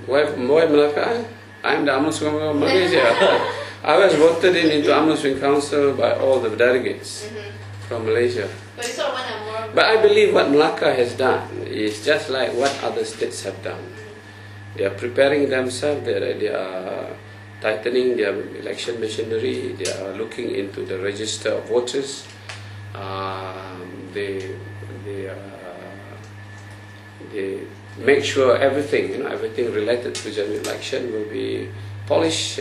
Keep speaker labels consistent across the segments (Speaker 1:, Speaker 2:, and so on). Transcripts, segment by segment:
Speaker 1: Why Malacca? I'm the UMNO Swing Council of Malaysia. I was voted into UMNO Swing Council by all the delegates from Malaysia.
Speaker 2: But you sort of want a more...
Speaker 1: But I believe what Malacca has done is just like what other states have done. They are preparing themselves, they are tightening their election machinery, they are looking into the register of voters, they make sure everything, everything related to general election will be polished,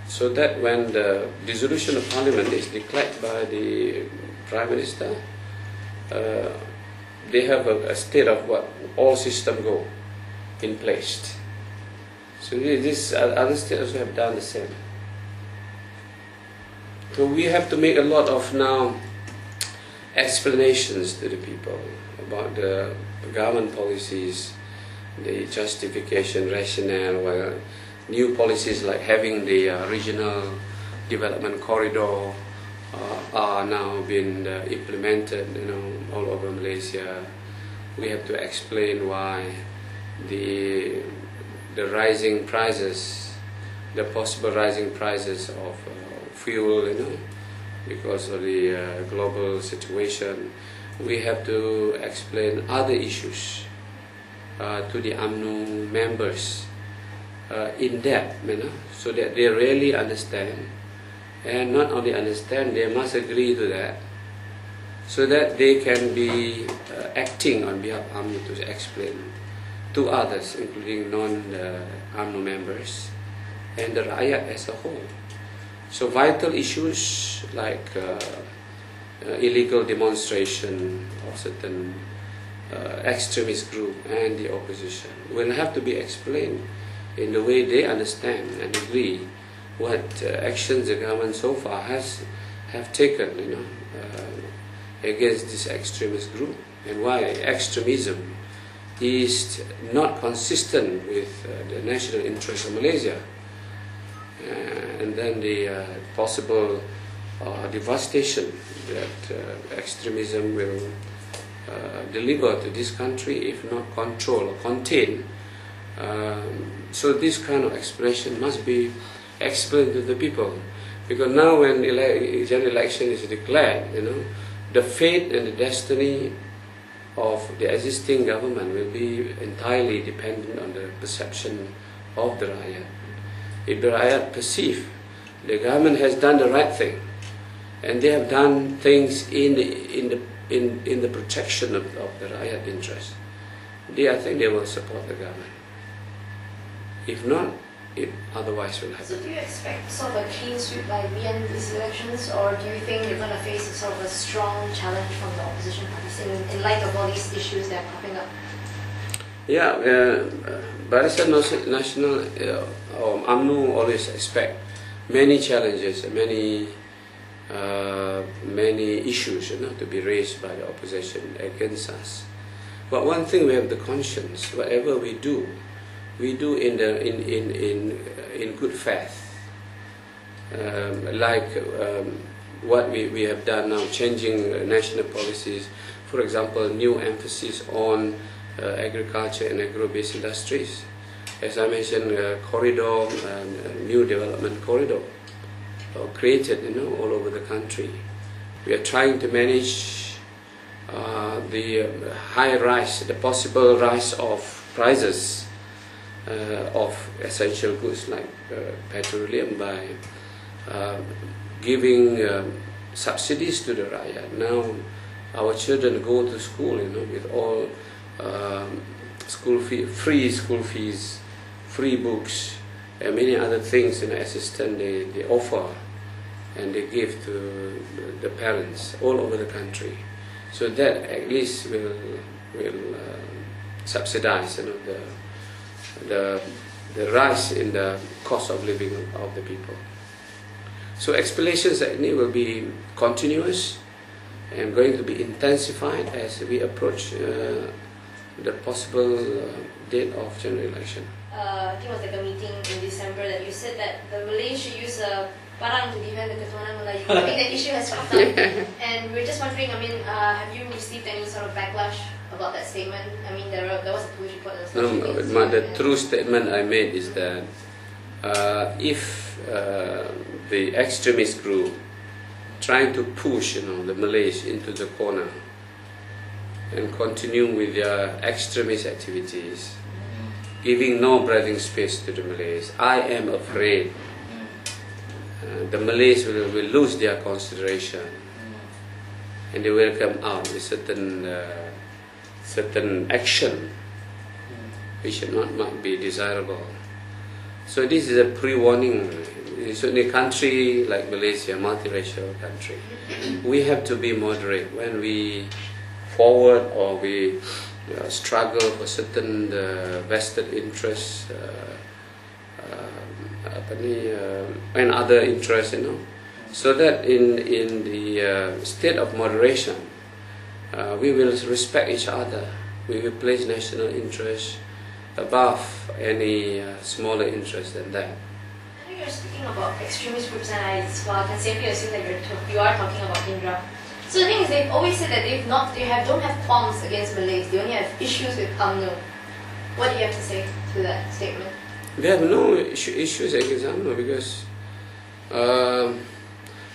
Speaker 1: so that when the dissolution of Parliament is declared by the Prime Minister, they have a state of what all systems go in place. So this other states also have done the same. So we have to make a lot of now explanations to the people about the government policies, the justification, rationale, well, new policies like having the regional development corridor are now being implemented, all over Malaysia. We have to explain why the rising prices, the possible rising prices of fuel, because of the global situation. We have to explain other issues to the UMNO members in depth, so that they really understand, and not only understand, they must agree to that, so that they can be acting on behalf of UMNO to explain to others, including non-UMNO members and the Rakyat as a whole. So vital issues like illegal demonstration of certain extremist group and the opposition will have to be explained in the way they understand and agree what actions the government so far have taken, against this extremist group, and why extremism is not consistent with the national interest of Malaysia, and then the possible devastation that extremism will deliver to this country if not control or contain. So this kind of expression must be explained to the people, because now when general election is declared, the fate and the destiny of the existing government will be entirely dependent on the perception of the Rakyat. If the Rakyat perceive the government has done the right thing, and they have done things in the protection of the Rakyat interest, I think they will support the government. If not, it otherwise will happen.
Speaker 2: So do you expect sort of a clean sweep by the end of these elections, or do you think you're going to face sort of a strong challenge from the opposition parties in light of all these issues that are popping up?
Speaker 1: Yeah, Barisan Nasional or UMNO always expect many challenges, many issues, to be raised by the opposition against us. But one thing we have the conscience: whatever we do in good faith. What we have done now, changing national policies, for example, new emphasis on agriculture and agro-based industries. As I mentioned, corridor, new development corridor created, all over the country. We are trying to manage the high rise, the possible rise of prices of essential goods like petroleum by giving subsidies to the Rakyat. Now our children go to school, with all free school fees, free books, and many other things, assistance they offer and they give to the parents all over the country. So that at least will subsidize, the rise in the cost of living of the people. So explanations will be continuous and going to be intensified as we approach the possible date of general election.
Speaker 2: I think it was like a meeting in December, that you said that the Malays should use a parang to defend the Ketuhanan Melayu. I think that issue has cropped up, and we're just wondering, I mean, have you received any sort of backlash about that statement? I mean, there was a police report that was
Speaker 1: the true statement I made is that if the extremist group trying to push, the Malays into the corner and continue with their extremist activities, giving no breathing space to the Malays, I am afraid the Malays will lose their consideration, and they will come out with certain action which might be desirable. So this is a pre-warning. In a country like Malaysia, multiracial country, we have to be moderate when we forward or we struggle for certain vested interests and other interests, so that in the state of moderation, we will respect each other. We will place national interest above any smaller interest than that.
Speaker 2: You're speaking about extremist groups, and I can safely assume that you are talking about Indra. So the thing is, they've always said that don't have qualms against Malays. They only have issues with UMNO. What do you have to say to that statement?
Speaker 1: We have no issues against UMNO because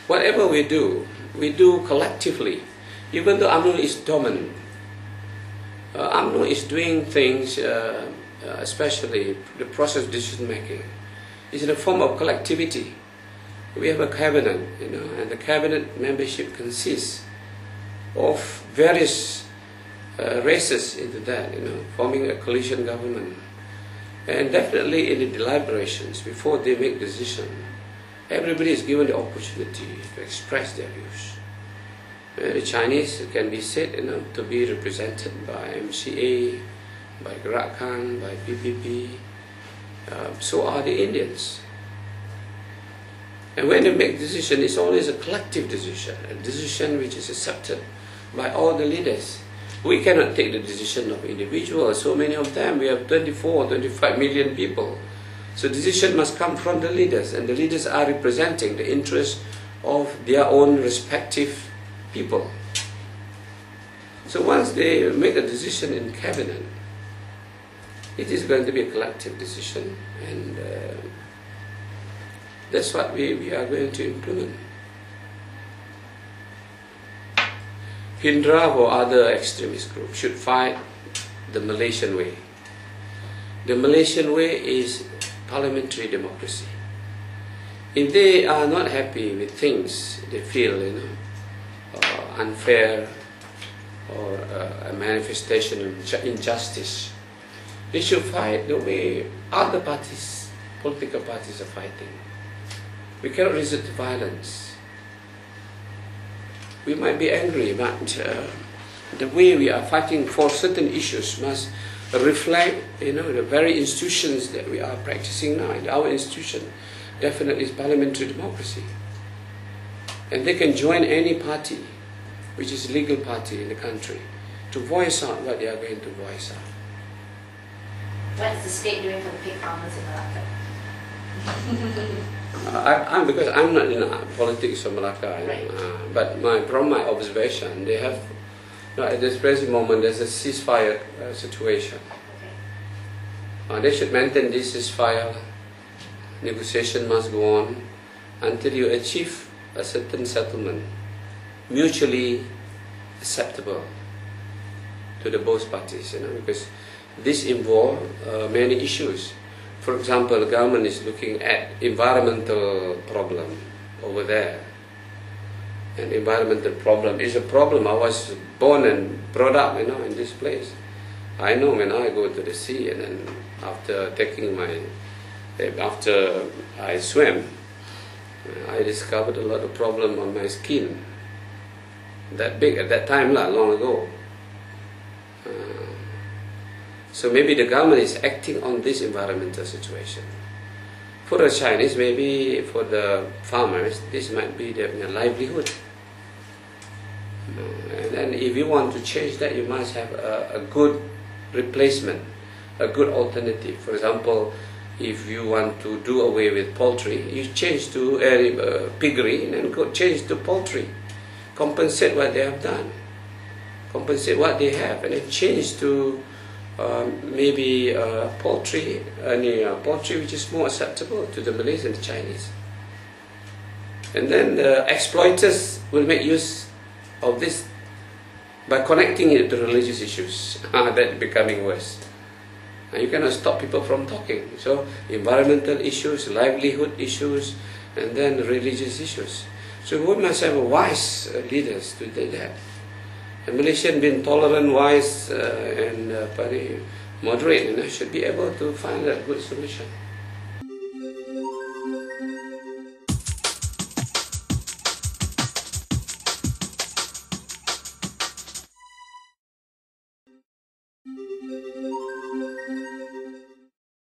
Speaker 1: whatever we do collectively. Even though UMNO is dominant, UMNO is doing things, especially the process of decision making, is in a form of collectivity. We have a cabinet, and the cabinet membership consists of various races into that, forming a coalition government. And definitely in the deliberations, before they make decision, everybody is given the opportunity to express their views. The Chinese can be said to be represented by MCA, by Gerakan, by PPP. So are the Indians. And when they make decision, it's always a collective decision, a decision which is accepted by all the leaders. We cannot take the decision of individuals, so many of them. We have 24, 25 million people. So decision must come from the leaders, and the leaders are representing the interests of their own respective people. So once they make a decision in cabinet, it is going to be a collective decision, and that's what we are going to implement. Hindra or other extremist groups should fight the Malaysian way. The Malaysian way is parliamentary democracy. If they are not happy with things they feel unfair or a manifestation of injustice, they should fight the way other parties, political parties, are fighting. We cannot resort to violence. We might be angry, but the way we are fighting for certain issues must reflect, the very institutions that we are practicing now. And our institution definitely is parliamentary democracy. And they can join any party, which is a legal party in the country, to voice out what they are going to voice out.
Speaker 2: What is the state doing for the pig farmers in Malacca?
Speaker 1: Because I'm not in politics of Malacca,
Speaker 2: right.
Speaker 1: But from my observation, they have, at this present moment, there's a ceasefire situation. Okay. They should maintain this ceasefire. Negotiation must go on until you achieve a certain settlement, mutually acceptable to the both parties. Because this involves many issues. For example, the government is looking at environmental problem over there. And environmental problem is a problem. I was born and brought up, in this place. I know when I go to the sea, and then after I swim, I discovered a lot of problem on my skin. That big at that time, long ago. So maybe the government is acting on this environmental situation. For the Chinese, maybe for the farmers, this might be their livelihood. And then if you want to change that, you must have a good replacement, a good alternative. For example, if you want to do away with poultry, you change to piggery and then change to poultry. Compensate what they have done. Compensate what they have and then change to maybe poultry, poultry which is more acceptable to the Malays and the Chinese. And then the exploiters will make use of this by connecting it to religious issues. That's becoming worse. You cannot stop people from talking. So environmental issues, livelihood issues, and then religious issues. So we must have wise leaders to do that. And Malaysian being tolerant, wise, and very moderate, should be able to find a good solution.